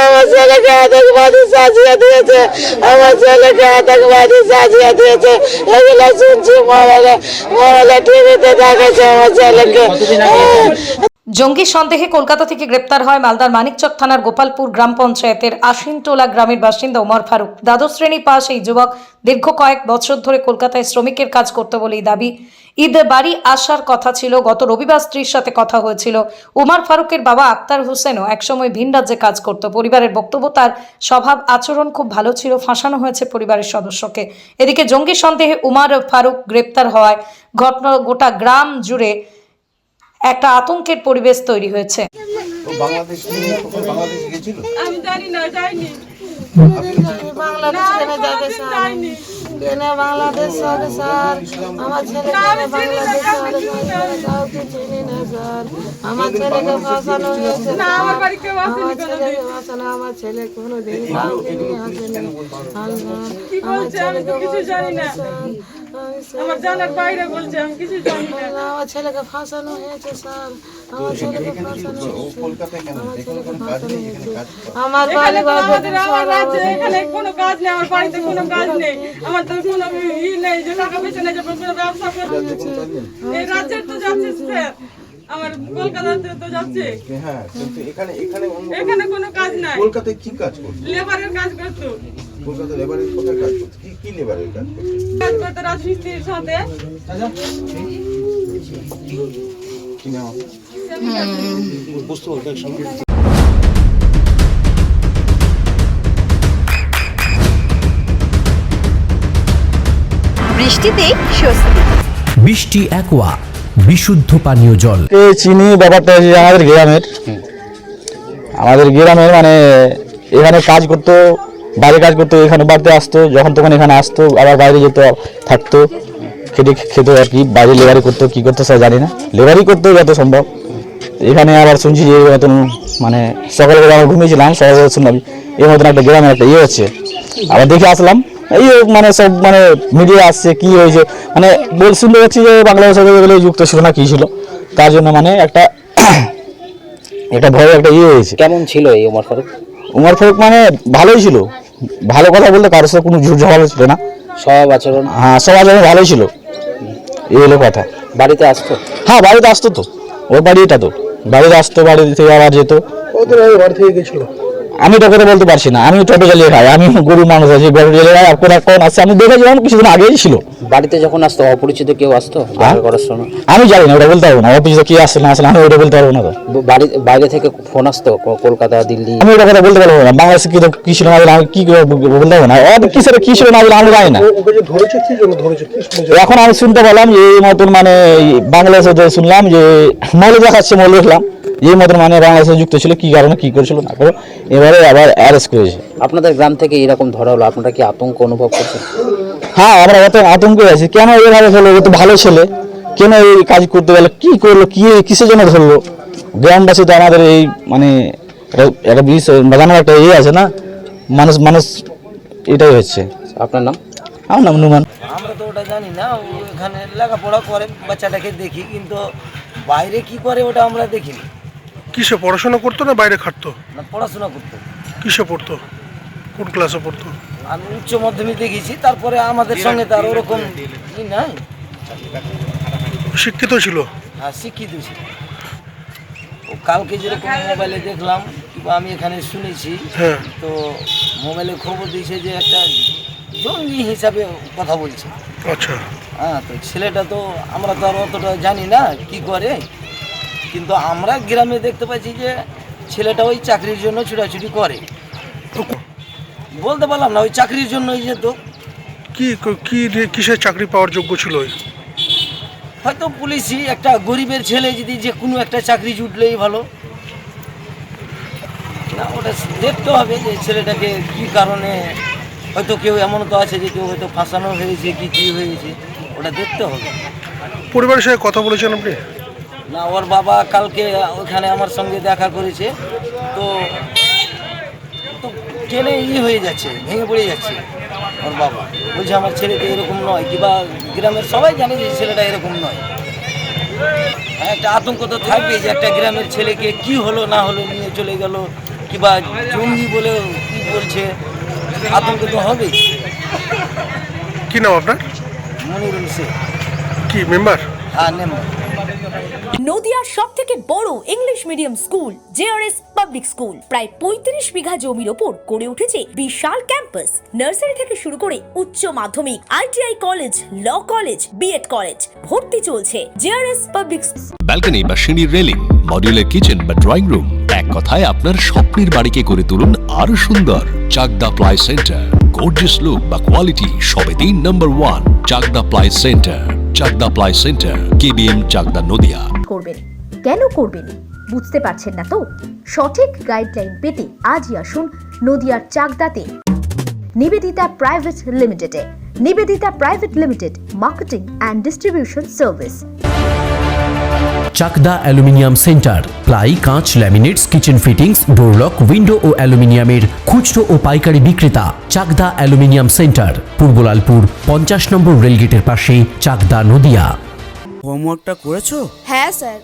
আমার ছেলেকে আতঙ্কবাদী সাজিয়ে দিয়েছে, আমার ছেলেকে আতঙ্কবাদী সাজিয়ে দিয়েছে। এগুলো শুনছি মোবাইলে টিভিতে দেখাচ্ছে আমার ছেলেকে। জঙ্গি সন্দেহে কলকাতা থেকে গ্রেপ্তার হয় মালদার মানিকচক থানার গোপালপুর গ্রাম পঞ্চায়েতের আশিনটোলা গ্রামের বাসিন্দা ওমর ফারুক। দ্বাদশ শ্রেণী পাস এই যুবক দীর্ঘ কয়েক বছর ধরে কলকাতায় শ্রমিকের কাজ করতে বলেই দাবি। ঈদে বাড়ি আসার কথা ছিল। গত রবিবার স্ত্রীর সাথে কথা হয়েছিল। ওমর ফারুকের বাবা আক্তার হোসেনও একসময় ভিন রাজ্যে কাজ করত। পরিবারের বক্তব্য, তার স্বভাব আচরণ খুব ভালো ছিল। ফাঁসানো হয়েছে পরিবারের সদস্যকে। এদিকে জঙ্গি সন্দেহে ওমর ফারুক গ্রেপ্তার হওয়ায় গোটা গ্রাম জুড়ে একটা আতঙ্কের পরিবেশ তৈরি হয়েছে। বাংলাদেশ গেছিল, আমি জানি না, যাইনি। বাংলাদেশ কেনে যাবে স্যার? কেনে বাংলাদেশ যাবে স্যার? আমার ছেলে কেনে বাংলাদেশ যাবে? কাউকে চিনি না স্যার। আমার ছেলেকে ফাঁসানো হয়েছে। আমার বাড়ি কেউ আমার আসেনি ছেলেকে ফাঁসানো, আমার ছেলে কোনোদিন কাউকে নিয়ে আসেনি। কি বলছে আমি তো কিছু জানি না। আমার জানার বাইরে বলছে, আমি কিছু জানি না। আমার ছেলেকে ফাঁসানো হয়েছে স্যার। আমার ছেলেকে ফাঁসানো হয়েছে। আমার ছেলেকে ফাঁসানো হয়েছে। আমার বাড়ি আমার রাজ্যে এখানে কোনো কাজ নেই, আমার বাড়িতে কোনো কাজ নেই, আমার তো কোনো ই নেই যে টাকা পয়সা নেই যে কোনো ব্যবসা করতে। এই রাজ্যের তো যাচ্ছে স্যার, আমার কলকাতাতে তো যাচ্ছে। হ্যাঁ, কিন্তু এখানে কোনো কাজ নাই। কলকাতায় কি কাজ করতো? লেবারের কাজ করতো। কলকাতায় লেবারের কোথায় কাজ করতো? কি লেবারের কাজ করতো? কাজ করতো রাজমিস্ত্রির সাথে। কি নাম? বুঝতে পারতো একসঙ্গে। বৃষ্টিতেই স্বস্তি। বৃষ্টি অ্যাকোয়া বিশুদ্ধ পানীয় জল। চিনি ব্যাপারটা হচ্ছে আমাদের গ্রামের মানে এখানে কাজ করতো, বাইরে কাজ করতো, এখানে বাড়িতে আসতো, যখন তখন এখানে আসতো, আবার বাইরে যেত, থাকতো, খেতো আর কি। বাইরে লেবারি করতো, কি করতো স্যার জানি না, লেবারি করতো যত সম্ভব। এখানে আবার শুনছি যে মতন মানে সকালবেলা আমরা ঘুমিয়েছিলাম, সকালবেলা শুনলাম এই মতন একটা গ্রামের একটা ইয়ে হচ্ছে। আবার দেখে আসলাম, এই মানে সব মানে মিডিয়া আসছে কি হয়েছে, মানে শুনতে পাচ্ছি যে বাংলাদেশ গেলে যুক্ত ছিল না কি ছিল, তার জন্য মানে একটা একটা ভয় একটা ইয়ে হয়েছে। কেমন ছিল এই ওমর ফারুক? ওমর ফারুক মানে ভালোই ছিল, ভালো কথা বলতে কারোর সাথে কোনো ঝুট ঝামেলা ছিল না, সব আচরণ? হ্যাঁ, সব আচরণ ভালোই ছিল, এই হলো কথা। বাড়িতে আসতো? হ্যাঁ, বাড়িতে আসতো তো, ওর বাড়ি এটা তো, বাড়িতে আসতো, বাড়ি থেকে আবার যেত। বাড়ি থেকে গেছিল? আমি এটা করে বলতে পারছি না, আমি টোটো চালিয়ে খাই, আমি গরিব মানুষ আছি, টোটো চালিয়ে খাই। আর কোন আসছে আমি দেখেছিলাম কিছুদিন আগেই ছিল। বাড়িতে যখন আসতো অপরিচিত কেউ আসতো করার সময়? আমি জানি না, ওটা বলতে পারবো না, অফিসে কি আসছে না আসলে আমি ওটা বলতে পারবো না। তো বাইরে থেকে ফোন আসতো কলকাতা, দিল্লি? আমি ওটা কথা বলতে পারবো না, বাংলাদেশে কি ছিল না আমি কি বলতে পারবো না, কি ছিল না আমি জানি না। এখন আমি শুনতে পেলাম যে এই মতন মানে বাংলাদেশে শুনলাম যে মৌল দেখাচ্ছে, মৌল দেখলাম এই মতন মানে বাংলাদেশে যুক্ত ছিল, কি কারণে কি করেছিল না করে এবারে আবার অ্যারেস্ট করেছে। আপনাদের গ্রাম থেকে এরকম ধরা হলো, আপনারা কি আতঙ্ক অনুভব করছেন? হ্যাঁ, আমরা অত আতঙ্কে আছি, কেন এভাবে হলো, ও তো ভালো ছেলে, কেন এই কাজ করতে গেল, কি করলো, কি কিসের জন্য ধরলো? গ্রামবাসী তো আমাদের এই মানে একটা বাগানের একটা ইয়ে আছে না, মানুষ এটাই হচ্ছে। আপনার নাম? আমার নাম নুমান। আমরা তো ওটা জানি না, এখানে লেখাপড়া করে বাচ্চাটাকে দেখি, কিন্তু বাইরে কি করে ওটা আমরা দেখিনি। কিসে পড়াশোনা করতো না বাইরে খাটতো? না, পড়াশোনা করতো। কিসে পড়তো, কোন ক্লাসে পড়তো? আমি উচ্চ মাধ্যমিক দেখেছি, তারপরে আমাদের সঙ্গে তার ওরকম ই নাই। শিক্ষিত ছিল? হ্যাঁ, শিক্ষিত ছিল। ও কালকে যেরকম মোবাইলে দেখলাম কিংবা আমি এখানে শুনেছি, তো মোবাইলে খবর দিয়েছে যে একটা জঙ্গি হিসাবে কথা বলছে। আচ্ছা। হ্যাঁ, তো ছেলেটা তো আমরা তো আর অতটা জানি না কি করে, কিন্তু আমরা গ্রামে দেখতে পাচ্ছি যে ছেলেটা ওই চাকরির জন্য ছুটাছুটি করে। বলতে পারলাম না, ওই চাকরির জন্যই যেত। কি কিসের চাকরি পাওয়ার যোগ্য ছিল? হয়তো পুলিশই, একটা গরিবের ছেলে যদি যে কোনো একটা চাকরি জুটলেই ভালো না, ওটা দেখতে হবে যে ছেলেটাকে কি কারণে, হয়তো কেউ এমন তো আছে যে কেউ হয়তো ফাঁসানো হয়েছে কি হয়েছে, ওটা দেখতে হবে। পরিবারের সাথে কথা বলেছেন আপনি? না, ওর বাবা কালকে ওখানে আমার সঙ্গে দেখা করেছে, তো ট্রেনে হয়ে যাচ্ছে, ভেঙে পড়ে যাচ্ছে। ওর বাবা বলছে আমার ছেলেটা এরকম নয়, কিংবা গ্রামের সবাই জানে যে ছেলেটা এরকম নয়। একটা আতঙ্ক তো থাকবে যে একটা গ্রামের ছেলেকে কি হলো না হলো নিয়ে চলে গেল, কিংবা জঙ্গি বলে কি বলছে, আতঙ্ক তো হবেই। কি নাম আপনার? মনিরুল শেখ। কি মেম্বার? হ্যাঁ, নেমা। নদিয়ার সবথেকে বড় English medium school JRS public school প্রায় ৩৫ বিঘা জমির ওপর গড়ে উঠেছে বিশাল ক্যাম্পাস। নার্সারি থেকে শুরু করে উচ্চ মাধ্যমিক, ITI college, law college, BEd college, ভর্তি চলছে। জেআরএস পাবলিক ব্যালকনি বা সিঁড়ির রেলিং, মডিউলার কিচেন বা ড্রয়িং রুম, এক কথায় আপনার স্বপ্নের বাড়িকে করে তুলুন আরো সুন্দর। Chakdah ply centre, gorgeous look বা কোয়ালিটি সবে ৩ number 1 Chakdah ply centre. Chakdah ply centre, KBM, Chakdah, Nadia. করবেন কেন করবেন বুঝতে পারছেন না তো? সঠিক গাইডলাইন পেতে আজই আসুন নদিয়ার চাকদাতে নিবেদিতা প্রাইভেট লিমিটেডে। Nivedita private limited, marketing and distribution service. Chakdaha aluminium centre, ply, কাঁচ, laminates, kitchen fittings, door lock, window ও অ্যালুমিনিয়ামের খুচরো ও পাইকারি বিক্রেতা। চাকদা অ্যালুমিনিয়াম সেন্টার, পূর্বলালপুর 50 নম্বর রেলগেটের পাশে, চাকদা, নদিয়া। হোমওয়ার্কটা করেছো? হ্যাঁ স্যার।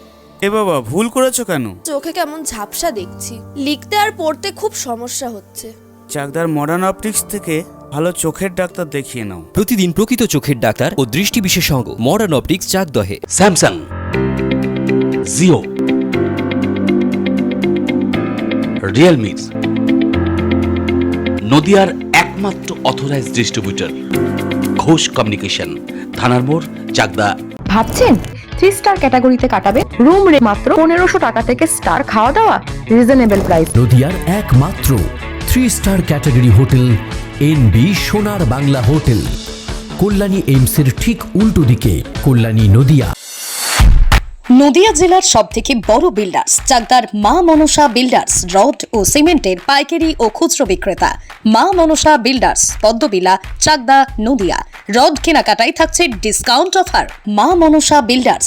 এ বাবা, ভুল করেছো কেন? চোখে কেমন ঝাপসা দেখছি, লিখতে আর পড়তে খুব সমস্যা হচ্ছে। চাকদার মডার্ন অপটিক্স থেকে ভালো চোখের ডাক্তার দেখিয়ে নাও। প্রতিদিন প্রকৃত চোখের ডাক্তার ও দৃষ্টি বিশেষজ্ঞ মডার্ন অপটিক্স, চাকদহে। স্যামসাং, জিও, রিয়েলমি, নদিয়ার একমাত্র অথরাইজড ডিস্ট্রিবিউটর ঘোষ কমিউনিকেশন, থানার মোড়, চাকদা। ভাবছেন 3 স্টার ক্যাটাগরিতে কাটাবে? রুম রে মাত্র 1500 টাকা থেকে স্টার, খাওয়া দাওয়া রিজনেবল প্রাইস। নদিয়ার একমাত্র 3 স্টার ক্যাটাগরি হোটেল এনবি সোনার বাংলা হোটেল, কল্যাণী এইমসের ঠিক উল্টো দিকে, কল্যাণী, নদিয়া। নদিয়া জেলার সবথেকে বড় বিল্ডার্স চাকদার মা মনসা বিল্ডার্স, রড ও সিমেন্টের পাইকারি ও খুচরো বিক্রেতা। মা মনসা বিল্ডার্স, পদ্মবিলা, চাকদা, নদিয়া। রড কেনাকাটায় থাকছে ডিসকাউন্ট অফার। মা মনসা বিল্ডার্স,